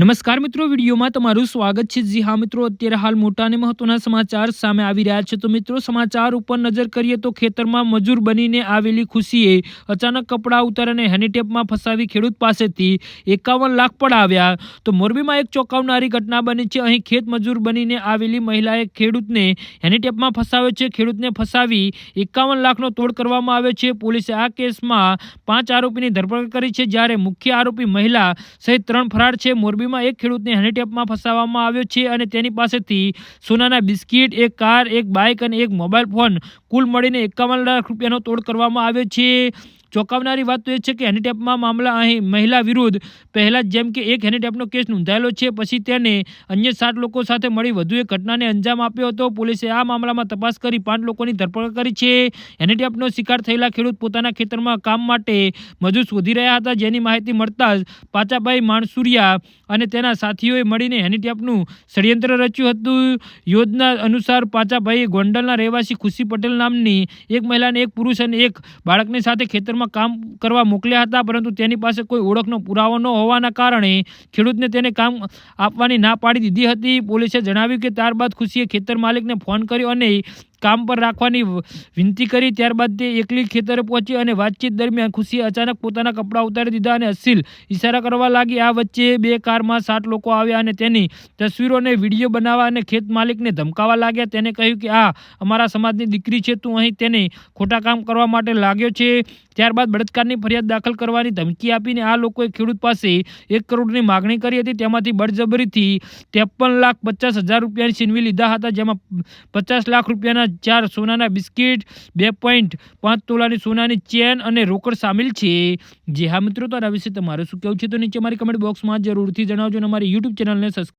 નમસ્કાર મિત્રો, વિડીયોમાં તમારું સ્વાગત છે। જી હા મિત્રો, અત્યારે હાલ મોટા અને મહત્વના સમાચાર સામે આવી રહ્યા છે। તો મિત્રો, સમાચાર ઉપર નજર કરીએ તો ખેતરમાં મજૂર બનીને આવેલી ખુશીએ અચાનક કપડાં ઉતારીને હેન્ડીટેપમાં ફસાવી ખેડૂત પાસેથી 51 લાખ પડાવ્યા। તો મોરબીમાં એક ચોંકાવનારી ઘટના બની છે। અહીં ખેત મજૂર બનીને આવેલી મહિલાએ ખેડૂતને હેન્ડીટેપમાં ફસાવ્યો છે। ખેડૂતને ફસાવી 51 લાખનો તોડ કરવામાં આવ્યો છે। પોલીસે આ કેસમાં 5 આરોપીની ધરપકડ કરી છે, જ્યારે મુખ્ય આરોપી મહિલા સહિત 3 ફરાર છે। મોરબીમાં એક ખેડૂતને હેન્ડીટેપમાં ફસાવવામાં આવ્યો છે અને તેની પાસેથી સોનાના બિસ્કિટ, એક કાર, એક બાઇક અને એક મોબાઈલ ફોન કુલ મળીને 51 લાખ રૂપિયાનો તોડ કરવામાં આવ્યો છે। ચોંકાવનારી વાત તો એ છે કે હેન્ડીટેપમાં મામલા અહીં મહિલા વિરુદ્ધ પહેલા જેમ કે એક હેન્ડીટેપનો કેસ નોંધાયેલો છે, પછી તેને અન્ય 7 લોકો સાથે મળી વધુ એક ઘટનાને અંજામ આપ્યો હતો। પોલીસે આ મામલામાં તપાસ કરી 5 લોકોની ધરપકડ કરી છે। હેન્ડીટેપનો શિકાર થયેલા ખેડૂત પોતાના ખેતરમાં કામ માટે મજૂર શોધી રહ્યા હતા, જેની માહિતી મળતા જ પાચાભાઈ માણસુરિયા અને તેના સાથીઓએ મળીને હેન્ડીટેપનું ષડયંત્ર રચ્યું હતું। યોજના અનુસાર પાચાભાઈએ ગોંડલના રહેવાસી ખુશી પટેલ નામની એક મહિલાને, એક પુરુષ અને એક બાળકની સાથે ખેતરમાં કામ કરવા મોકલ્યા હતા, પરંતુ તેની પાસે કોઈ ઓળખનો પુરાવો ન હોવાના કારણે ખેડૂતને તેને કામ આપવાની ના પાડી દીધી હતી। પોલીસે જણાવ્યું કે ત્યારબાદ ખુશીએ ખેતર માલિકને ફોન કર્યો અને કામ પર રાખવાની વિનંતી કરી। ત્યારબાદ તે એકલી ખેતરે પહોંચી અને વાતચીત દરમિયાન ખુશીએ અચાનક પોતાના કપડાં ઉતારી દીધા અને અશ્લીલ ઇશારા કરવા લાગી। આ વચ્ચે 2 કારમાં 7 લોકો આવ્યા અને તેની તસવીરો અને વિડીયો બનાવવા અને ખેત માલિકને ધમકાવવા લાગ્યા। તેને કહ્યું કે આ અમારા સમાજની દીકરી છે, તું અહીં તેને ખોટા કામ કરવા માટે લાગ્યો છે। ત્યારબાદ બળાત્કારની ફરિયાદ દાખલ કરવાની ધમકી આપીને આ લોકોએ ખેડૂત પાસે 1 કરોડની માગણી કરી હતી। તેમાંથી બળજબરીથી 53,50,000 રૂપિયા છીનવી લીધા હતા, જેમાં 50 લાખ રૂપિયાના 4 સોનાના બિસ્કિટ, 2.5 તોલાની સોનાની ચેન અને રોકડ સામેલ છે। જે હા મિત્રો, તો આ વિશે તમારું શું કહેવું છે તો નીચે મારી કમેન્ટ બોક્સમાં જરૂરથી જણાવજો અને અમારી યુટ્યુબ ચેનલને સબસ્ક્રાઇબ